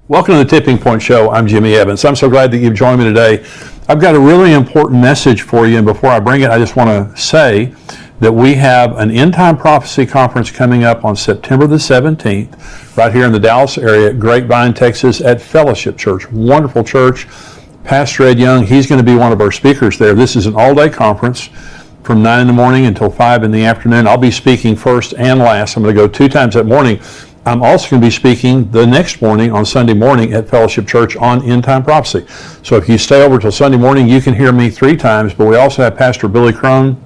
Welcome to the Tipping Point Show. I'm Jimmy Evans. I'm so glad that you've joined me today. I've got a really important message for you, and before I bring it, I just want to say that we have an End Time Prophecy Conference coming up on September the 17th, right here in the Dallas area at Grapevine, Texas, at Fellowship Church. Wonderful church. Pastor Ed Young, he's going to be one of our speakers there. This is an all-day conference from 9 in the morning until 5 in the afternoon. I'll be speaking first and last. I'm going to go 2 times that morning. I'm also going to be speaking the next morning on Sunday morning at Fellowship Church on End Time Prophecy. So if you stay over till Sunday morning, you can hear me 3 times, but we also have Pastor Billy Crone.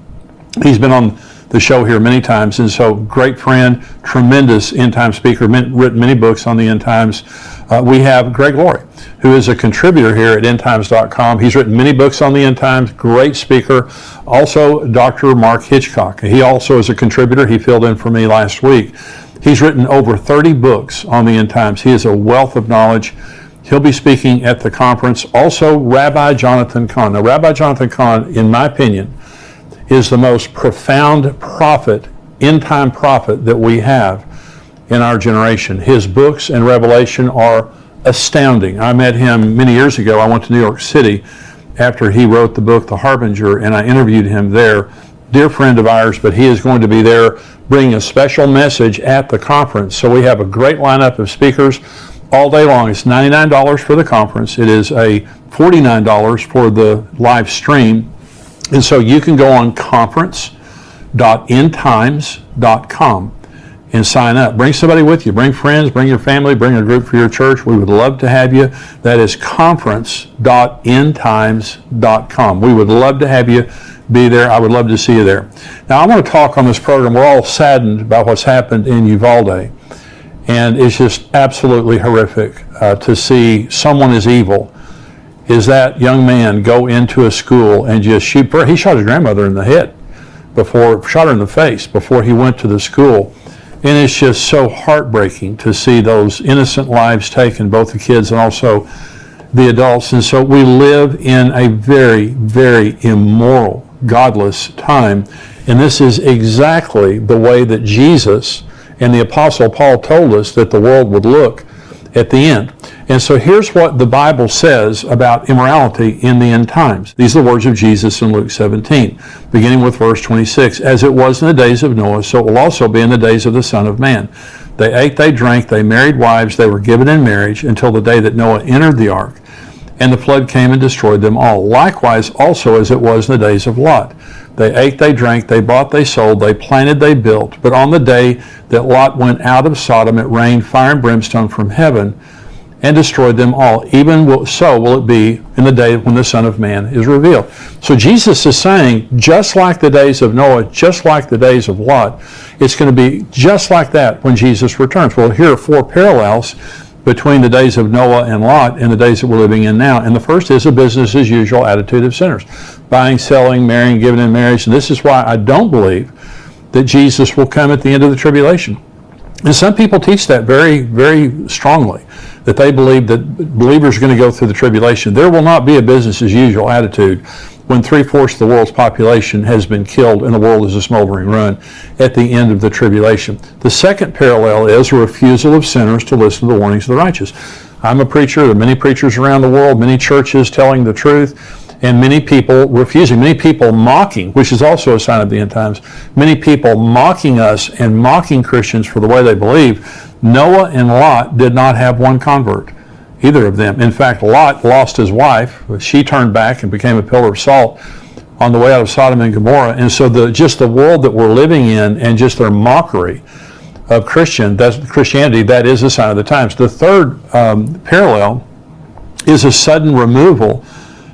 He's been on the show here many times, and so great friend, tremendous end time speaker, written many books on the end times. We have Greg Laurie, who is a contributor here at endtimes.com. He's written many books on the end times, great speaker. Also, Dr. Mark Hitchcock. He also is a contributor. He filled in for me last week. He's written over 30 books on the end times. He is a wealth of knowledge. He'll be speaking at the conference. Also, Rabbi Jonathan Cahn. Now, Rabbi Jonathan Cahn, in my opinion, is the most profound prophet, end-time prophet that we have in our generation. His books and revelation are astounding. I met him many years ago. I went to New York City after he wrote the book, The Harbinger, and I interviewed him there. Dear friend of ours, but he is going to be there bringing a special message at the conference. So we have a great lineup of speakers all day long. It's $99 for the conference. It is a $49 for the live stream. And so you can go on conference.endtimes.com and sign up. Bring somebody with you. Bring friends, bring your family, bring a group for your church. We would love to have you. That is conference.endtimes.com. We would love to have you be there. I would love to see you there. Now, I want to talk on this program. We're all saddened by what's happened in Uvalde. And it's just absolutely horrific to see someone as evil as that young man go into a school and just shoot. He shot his grandmother in the head shot her in the face before he went to the school. And it's just so heartbreaking to see those innocent lives taken, both the kids and also the adults. And so we live in a very, very immoral, godless time. And this is exactly the way that Jesus and the Apostle Paul told us that the world would look at the end. And so here's what the Bible says about immorality in the end times. These are the words of Jesus in Luke 17, beginning with verse 26. As it was in the days of Noah, so it will also be in the days of the Son of Man. They ate, they drank, they married wives, they were given in marriage until the day that Noah entered the ark, and the flood came and destroyed them all. Likewise also as it was in the days of Lot. They ate, they drank, they bought, they sold, they planted, they built. But on the day that Lot went out of Sodom, it rained fire and brimstone from heaven and destroyed them all. Even so will it be in the day when the Son of Man is revealed. So Jesus is saying, just like the days of Noah, just like the days of Lot, it's going to be just like that when Jesus returns. Well, here are 4 parallels between the days of Noah and Lot and the days that we're living in now. And the first is a business as usual attitude of sinners. Buying, selling, marrying, giving in marriage. And this is why I don't believe that Jesus will come at the end of the tribulation. And some people teach that very, very strongly, that they believe that believers are going to go through the tribulation. There will not be a business as usual attitude when 3/4 of the world's population has been killed and the world is a smoldering ruin at the end of the tribulation. The second parallel is a refusal of sinners to listen to the warnings of the righteous. I'm a preacher. There are many preachers around the world, many churches telling the truth, and many people refusing, many people mocking, which is also a sign of the end times, many people mocking us and mocking Christians for the way they believe. Noah and Lot did not have one convert, either of them. In fact, Lot lost his wife. She turned back and became a pillar of salt on the way out of Sodom and Gomorrah. And so just the world that we're living in and just their mockery of Christianity, that is a sign of the times. The third parallel is a sudden removal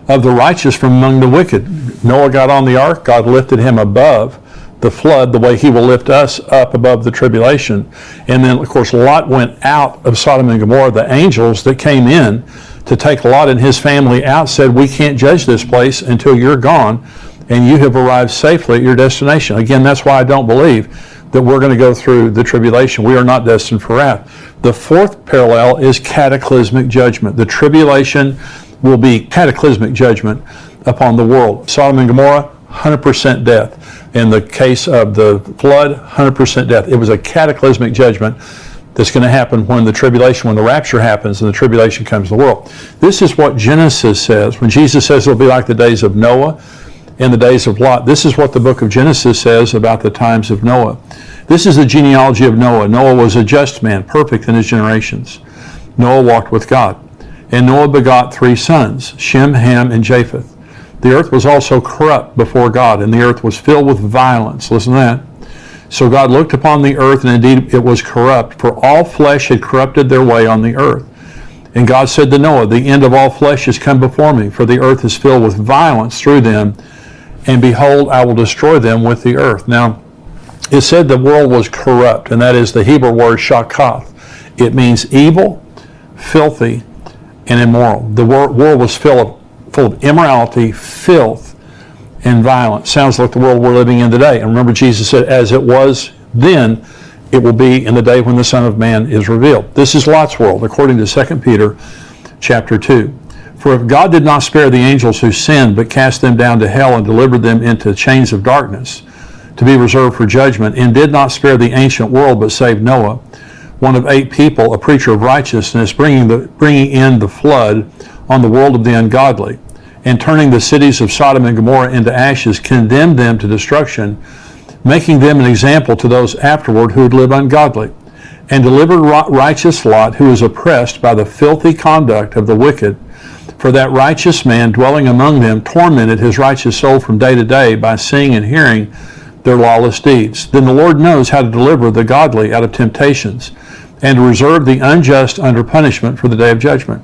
of the righteous from among the wicked. Noah got on the ark. God lifted him above the flood the way he will lift us up above the tribulation. And then, of course, Lot went out of Sodom and Gomorrah. The angels that came in to take Lot and his family out said, we can't judge this place until you're gone and you have arrived safely at your destination. Again, that's why I don't believe that we're going to go through the tribulation. We are not destined for wrath. The fourth parallel is cataclysmic judgment. The tribulation will be cataclysmic judgment upon the world. Sodom and Gomorrah, 100% death. In the case of the flood, 100% death. It was a cataclysmic judgment that's going to happen when the tribulation, when the rapture happens and the tribulation comes to the world. This is what Genesis says. When Jesus says it'll be like the days of Noah and the days of Lot, this is what the book of Genesis says about the times of Noah. This is the genealogy of Noah. Noah was a just man, perfect in his generations. Noah walked with God. And Noah begot 3 sons, Shem, Ham, and Japheth. The earth was also corrupt before God, and the earth was filled with violence. Listen to that. So God looked upon the earth, and indeed it was corrupt, for all flesh had corrupted their way on the earth. And God said to Noah, the end of all flesh has come before me, for the earth is filled with violence through them, and behold, I will destroy them with the earth. Now, it said the world was corrupt, and that is the Hebrew word shakath. It means evil, filthy, and immoral. The world was full of immorality, filth, and violence. Sounds like the world we're living in today. And remember, Jesus said, as it was then, it will be in the day when the Son of Man is revealed. This is Lot's world, according to 2 Peter chapter 2. For if God did not spare the angels who sinned, but cast them down to hell and delivered them into chains of darkness, to be reserved for judgment, and did not spare the ancient world, but saved Noah, one of 8 people, a preacher of righteousness, bringing in the flood on the world of the ungodly, and turning the cities of Sodom and Gomorrah into ashes, condemned them to destruction, making them an example to those afterward who would live ungodly, and delivered righteous Lot, who was oppressed by the filthy conduct of the wicked. For that righteous man dwelling among them tormented his righteous soul from day to day by seeing and hearing their lawless deeds. Then the Lord knows how to deliver the godly out of temptations, and to reserve the unjust under punishment for the day of judgment,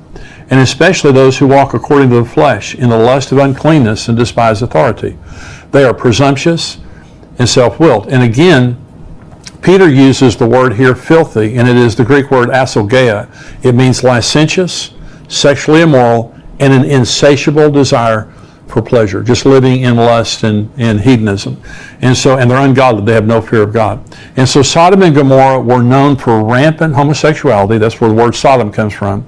and especially those who walk according to the flesh, in the lust of uncleanness and despise authority. They are presumptuous and self-willed. And again, Peter uses the word here, filthy, and it is the Greek word asogeia. It means licentious, sexually immoral, and an insatiable desire for pleasure, just living in lust and hedonism. And they're ungodly. They have no fear of God. And so Sodom and Gomorrah were known for rampant homosexuality. That's where the word Sodom comes from.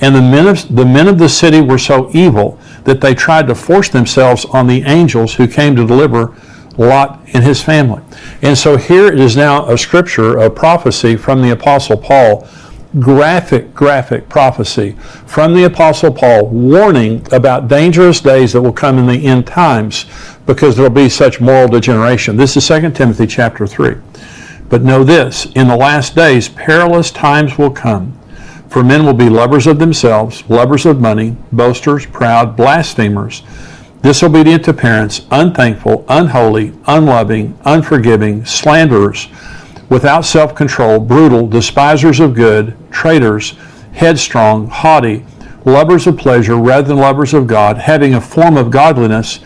And the men of the city were so evil that they tried to force themselves on the angels who came to deliver Lot and his family. And so here it is now a scripture, a prophecy from the Apostle Paul, graphic prophecy from the Apostle Paul, warning about dangerous days that will come in the end times because there will be such moral degeneration. This is 2 Timothy chapter 3. But know this, in the last days perilous times will come, for men will be lovers of themselves, lovers of money, boasters, proud, blasphemers, disobedient to parents, unthankful, unholy, unloving, unforgiving, slanderers, without self-control, brutal, despisers of good, traitors, headstrong, haughty, lovers of pleasure rather than lovers of God, having a form of godliness,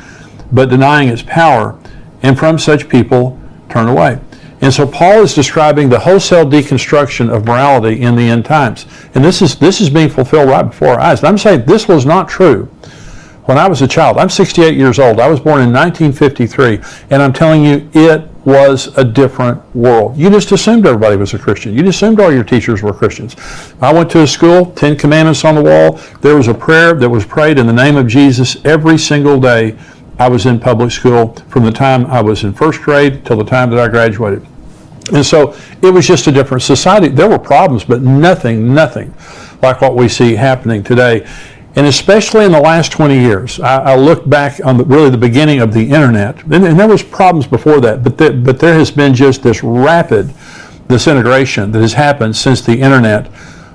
but denying its power, and from such people turn away. And so Paul is describing the wholesale deconstruction of morality in the end times. And this is being fulfilled right before our eyes. And I'm saying this was not true when I was a child. I'm 68 years old. I was born in 1953. And I'm telling you, it was a different world. You just assumed everybody was a Christian. You just assumed all your teachers were Christians. I went to a school, 10 Commandments on the wall. There was a prayer that was prayed in the name of Jesus every single day I was in public school, from the time I was in first grade till the time that I graduated. And so it was just a different society. There were problems, but nothing like what we see happening today. And especially in the last 20 years, I look back on the beginning of the internet, and there was problems before that, but there has been just this rapid disintegration that has happened since the internet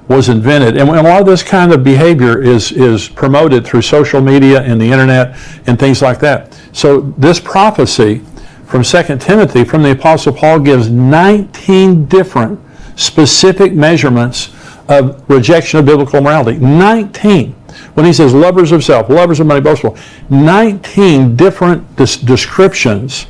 was invented. And a lot of this kind of behavior is promoted through social media and the internet and things like that. So this prophecy from 2 Timothy from the Apostle Paul gives 19 different specific measurements of rejection of biblical morality. 19. When he says lovers of self, lovers of money, boastful, 19 different descriptions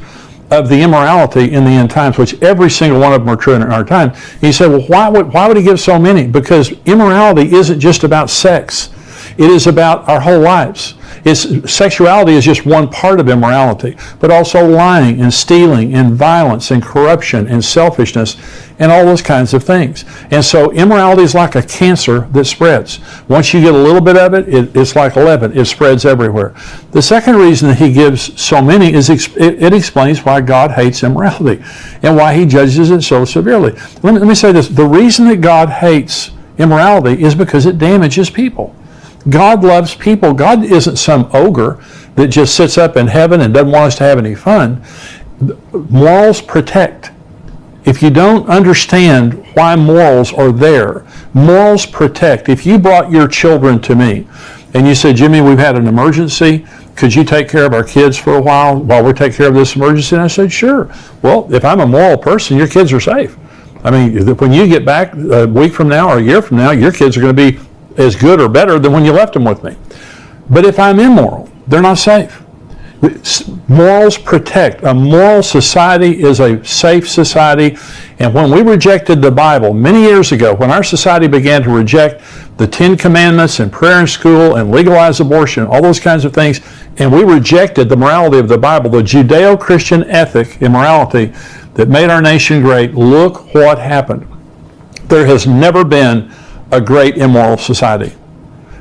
of the immorality in the end times, which every single one of them are true in our time. He said, well, why would he give so many? Because immorality isn't just about sex. It is about our whole lives. Sexuality is just one part of immorality, but also lying and stealing and violence and corruption and selfishness and all those kinds of things. And so immorality is like a cancer that spreads. Once you get a little bit of it, it's like leaven. It spreads everywhere. The second reason that he gives so many is it explains why God hates immorality and why he judges it so severely. Let me say this. The reason that God hates immorality is because it damages people. God loves people. God isn't some ogre that just sits up in heaven and doesn't want us to have any fun. Morals protect. If you don't understand why morals are there, morals protect. If you brought your children to me and you said, Jimmy, we've had an emergency, could you take care of our kids for a while we take care of this emergency? And I said, sure. Well, if I'm a moral person, your kids are safe. I mean, when you get back a week from now or a year from now, your kids are going to be as good or better than when you left them with me. But if I'm immoral, they're not safe. Morals protect. A moral society is a safe society. And when we rejected the Bible many years ago, when our society began to reject the Ten Commandments and prayer in school and legalize abortion, all those kinds of things, and we rejected the morality of the Bible, the Judeo-Christian ethic, immorality, that made our nation great, look what happened. There has never been a great immoral society.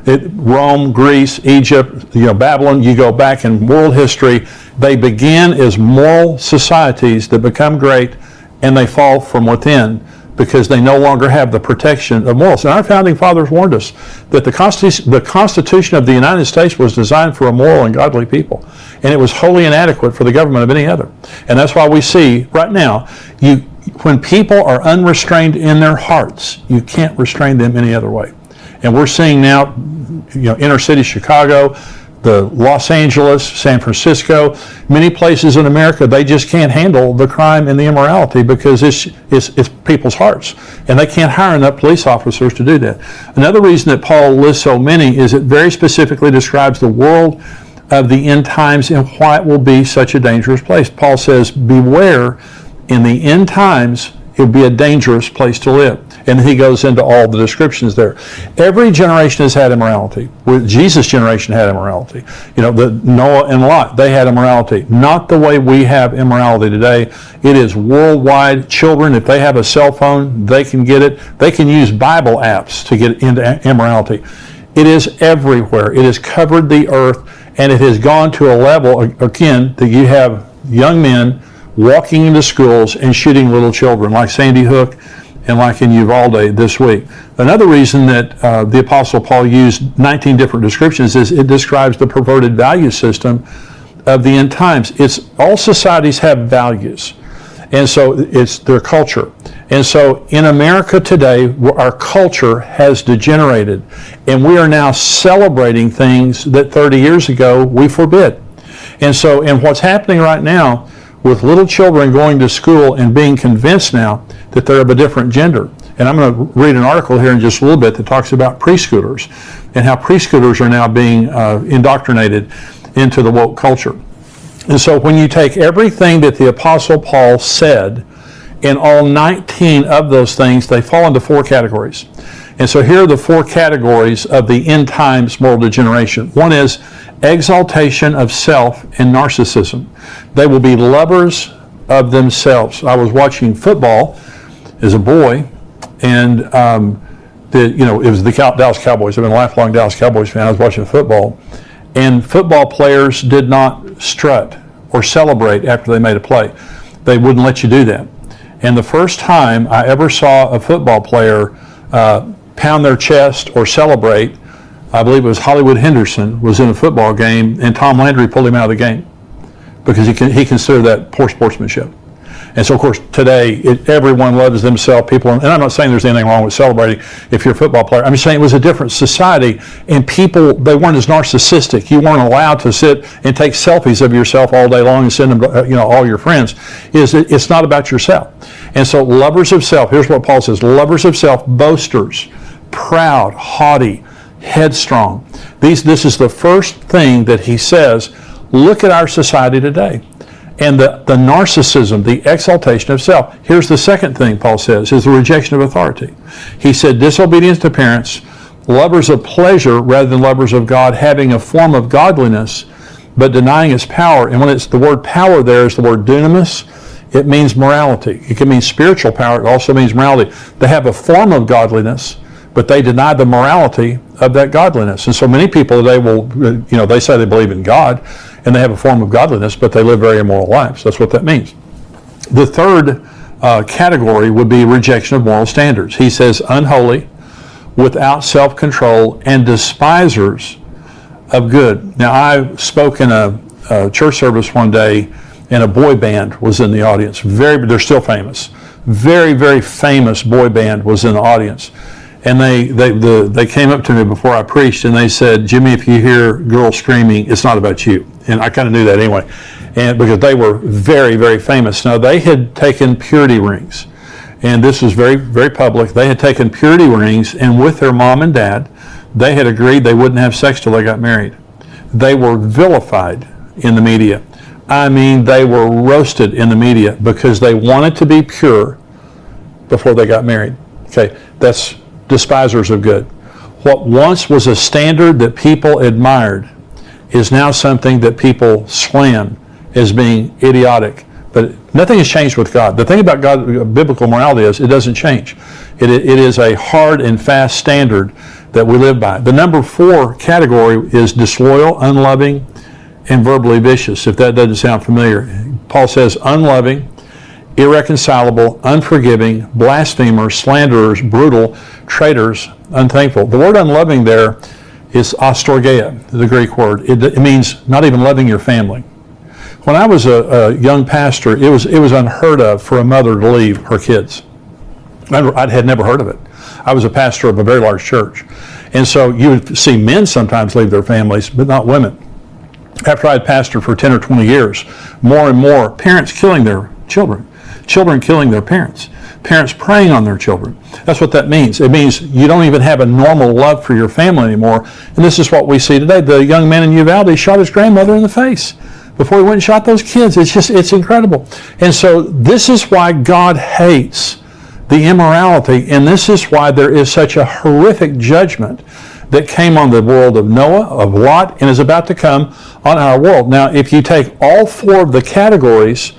Rome, Greece, Egypt, Babylon, you go back in world history, they began as moral societies that become great and they fall from within because they no longer have the protection of morals. And our founding fathers warned us that the Constitution of the United States was designed for a moral and godly people. And it was wholly inadequate for the government of any other. And that's why we see right now, when people are unrestrained in their hearts, you can't restrain them any other way. And we're seeing now, inner city Chicago, the Los Angeles, San Francisco, many places in America, they just can't handle the crime and the immorality because it's people's hearts. And they can't hire enough police officers to do that. Another reason that Paul lists so many is it very specifically describes the world of the end times and why it will be such a dangerous place. Paul says, beware, in the end times, it will be a dangerous place to live. And he goes into all the descriptions there. Every generation has had immorality. Jesus' generation had immoralty. Noah and Lot, they had immorality. Not the way we have immorality today. It is worldwide. Children, if they have a cell phone, they can get it. They can use Bible apps to get into immorality. It is everywhere. It has covered the earth, and it has gone to a level, again, that you have young men walking into schools and shooting little children, like Sandy Hook and like in Uvalde this week. Another reason that the Apostle Paul used 19 different descriptions is it describes the perverted value system of the end times. All societies have values, and so it's their culture. And so in America today, our culture has degenerated, and we are now celebrating things that 30 years ago we forbid. And what's happening right now with little children going to school and being convinced now that they're of a different gender. And I'm going to read an article here in just a little bit that talks about preschoolers and how preschoolers are now being indoctrinated into the woke culture. And so when you take everything that the Apostle Paul said, and all 19 of those things, they fall into 4 categories. And so here are the 4 categories of the end times moral degeneration. One is exaltation of self and narcissism. They will be lovers of themselves. I was watching football as a boy, and it was the Dallas Cowboys. I've been a lifelong Dallas Cowboys fan. I was watching football, and football players did not strut or celebrate after they made a play. They wouldn't let you do that. And the first time I ever saw a football player pound their chest or celebrate, I believe it was Hollywood Henderson was in a football game, and Tom Landry pulled him out of the game because he considered that poor sportsmanship. And so, of course, today, everyone loves themselves. People, and I'm not saying there's anything wrong with celebrating if you're a football player. I'm just saying it was a different society, and people, they weren't as narcissistic. You weren't allowed to sit and take selfies of yourself all day long and send them to all your friends. It's not about yourself. And so, lovers of self, here's what Paul says, lovers of self, boasters, proud, haughty, headstrong. This is the first thing that he says. Look at our society today. And the narcissism, the exaltation of self. Here's the second thing Paul says, is the rejection of authority. He said disobedience to parents, lovers of pleasure rather than lovers of God, having a form of godliness, but denying its power. And when it's the word power there is the word dunamis, it means morality. It can mean spiritual power. It also means morality. They have a form of godliness, but they deny the morality of that godliness. And so many people today will, they say they believe in God, and they have a form of godliness, but they live very immoral lives. That's what that means. The third category would be rejection of moral standards. He says, unholy, without self-control, and despisers of good. Now, I spoke in a church service one day, and a boy band was in the audience. They're still famous. Very, very famous boy band was in the audience. And they came up to me before I preached, and they said, Jimmy, if you hear girls screaming, it's not about you. And I kind of knew that anyway, and because they were very, very famous. Now, they had taken purity rings, and this was very, very public. They had taken purity rings, and with their mom and dad, they had agreed they wouldn't have sex till they got married. They were vilified in the media. I mean, they were roasted in the media because they wanted to be pure before they got married. Okay, that's despisers of good. What once was a standard that people admired is now something that people slam as being idiotic. But nothing has changed with God. The thing about God, biblical morality is it doesn't change. It is a hard and fast standard that we live by. The number 4 category is disloyal, unloving, and verbally vicious, if that doesn't sound familiar. Paul says unloving, irreconcilable, unforgiving, blasphemers, slanderers, brutal, traitors, unthankful. The word unloving there is astorgeia, the Greek word. It means not even loving your family. When I was a young pastor, it was unheard of for a mother to leave her kids. I had never heard of it. I was a pastor of a very large church. And so you would see men sometimes leave their families, but not women. After I had pastored for 10 or 20 years, more and more parents killing their children, children killing their parents, parents preying on their children. That's what that means. It means you don't even have a normal love for your family anymore. And this is what we see today. The young man in Uvalde shot his grandmother in the face before he went and shot those kids. It's incredible. And so this is why God hates the immorality, and this is why there is such a horrific judgment that came on the world of Noah, of Lot, and is about to come on our world. Now, if you take all 4 of the categories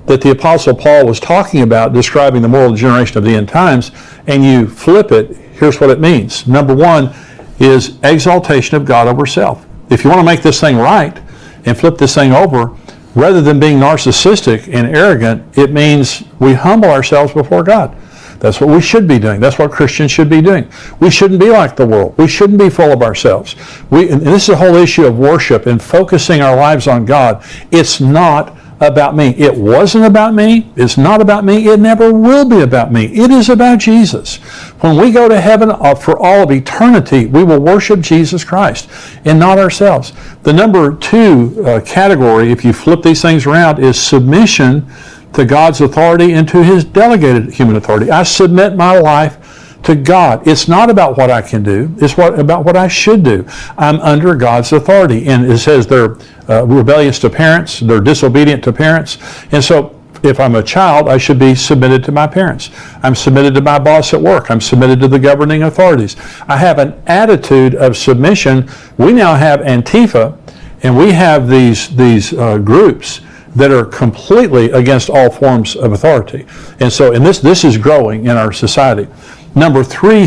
that the Apostle Paul was talking about, describing the moral degeneration of the end times, and you flip it, here's what it means. Number 1 is exaltation of God over self. If you want to make this thing right and flip this thing over, rather than being narcissistic and arrogant, it means we humble ourselves before God. That's what we should be doing. That's what Christians should be doing. We shouldn't be like the world. We shouldn't be full of ourselves. And this is the whole issue of worship and focusing our lives on God. It's not about me. It wasn't about me. It's not about me. It never will be about me. It is about Jesus. When we go to heaven for all of eternity, we will worship Jesus Christ and not ourselves. The number 2 category, if you flip these things around, is submission to God's authority and to His delegated human authority. I submit my life to God. It's not about what I can do. It's about what I should do. I'm under God's authority. And it says they're rebellious to parents. They're disobedient to parents. And so if I'm a child, I should be submitted to my parents. I'm submitted to my boss at work. I'm submitted to the governing authorities. I have an attitude of submission. We now have Antifa, and we have these groups that are completely against all forms of authority. And so, this is growing in our society. Number 3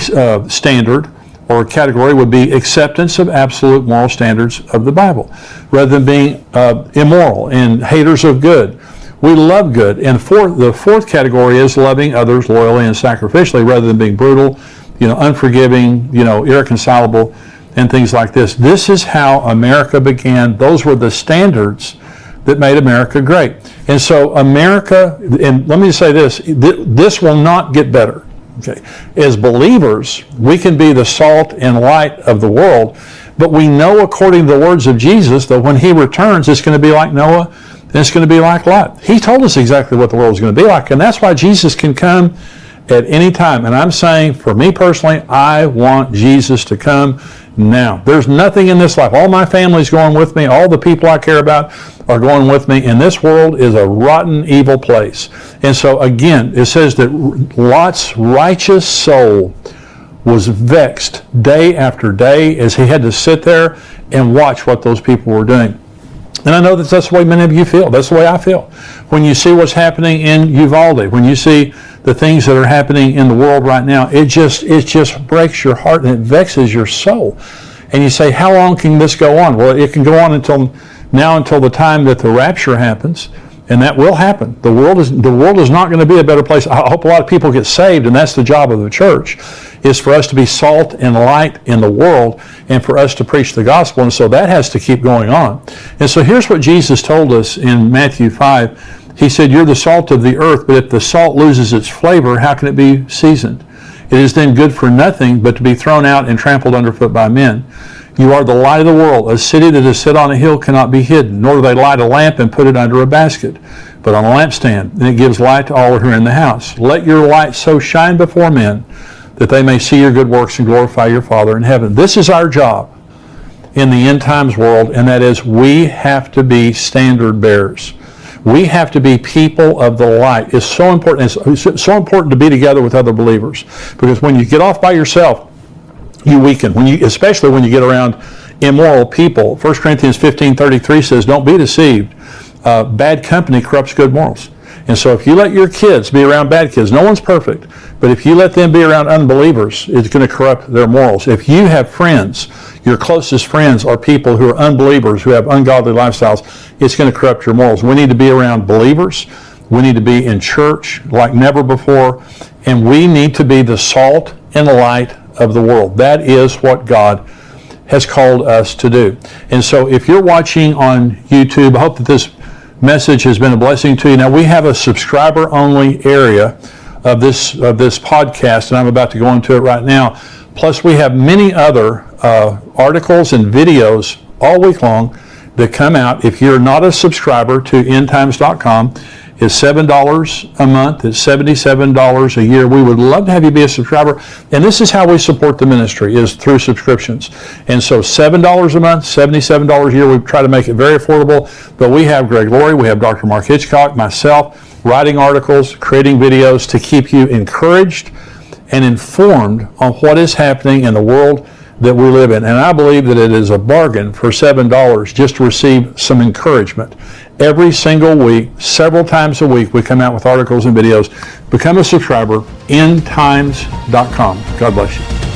standard or category would be acceptance of absolute moral standards of the Bible, rather than being immoral and haters of good. We love good. And the fourth category is loving others loyally and sacrificially, rather than being brutal, unforgiving, irreconcilable, and things like this. This is how America began. Those were the standards that made America great. And so America, and let me say this, this will not get better. Okay. As believers, we can be the salt and light of the world, but we know according to the words of Jesus that when He returns, it's going to be like Noah, and it's going to be like Lot. He told us exactly what the world is going to be like, and that's why Jesus can come at any time. And I'm saying, for me personally, I want Jesus to come now. There's nothing in this life. All my family's going with me. All the people I care about are going with me. And this world is a rotten, evil place. And so again, it says that Lot's righteous soul was vexed day after day as he had to sit there and watch what those people were doing. And I know that that's the way many of you feel. That's the way I feel. When you see what's happening in Uvalde, when you see the things that are happening in the world right now, it just breaks your heart and it vexes your soul. And you say, how long can this go on? Well, it can go on until the time that the rapture happens. And that will happen. The world is not going to be a better place. I hope a lot of people get saved, and that's the job of the church, is for us to be salt and light in the world and for us to preach the gospel. And so that has to keep going on. And so here's what Jesus told us in Matthew 5. He said, you're the salt of the earth, but if the salt loses its flavor, how can it be seasoned? It is then good for nothing but to be thrown out and trampled underfoot by men. You are the light of the world. A city that is set on a hill cannot be hidden, nor do they light a lamp and put it under a basket, but on a lampstand, and it gives light to all who are in the house. Let your light so shine before men that they may see your good works and glorify your Father in heaven. This is our job in the end times world, and that is we have to be standard bearers. We have to be people of the light. It's so important. It's so important to be together with other believers, because when you get off by yourself, you weaken, especially when you get around immoral people. 1 Corinthians 15:33 says, don't be deceived. Bad company corrupts good morals. And so if you let your kids be around bad kids, no one's perfect, but if you let them be around unbelievers, it's going to corrupt their morals. If you have friends, your closest friends are people who are unbelievers, who have ungodly lifestyles, it's going to corrupt your morals. We need to be around believers. We need to be in church like never before, and we need to be the salt and the light of the world. That is what God has called us to do. And so if you're watching on YouTube, I hope that this message has been a blessing to you. Now, we have a subscriber-only area of this podcast, and I'm about to go into it right now. Plus, we have many other articles and videos all week long that come out. If you're not a subscriber to endtimes.com, it's $7 a month. It's $77 a year. We would love to have you be a subscriber. And this is how we support the ministry, is through subscriptions. And so $7 a month, $77 a year. We try to make it very affordable. But we have Greg Laurie, we have Dr. Mark Hitchcock, myself, writing articles, creating videos to keep you encouraged and informed on what is happening in the world that we live in. And I believe that it is a bargain for $7 just to receive some encouragement. Every single week, several times a week, we come out with articles and videos. Become a subscriber, endtimes.com. God bless you.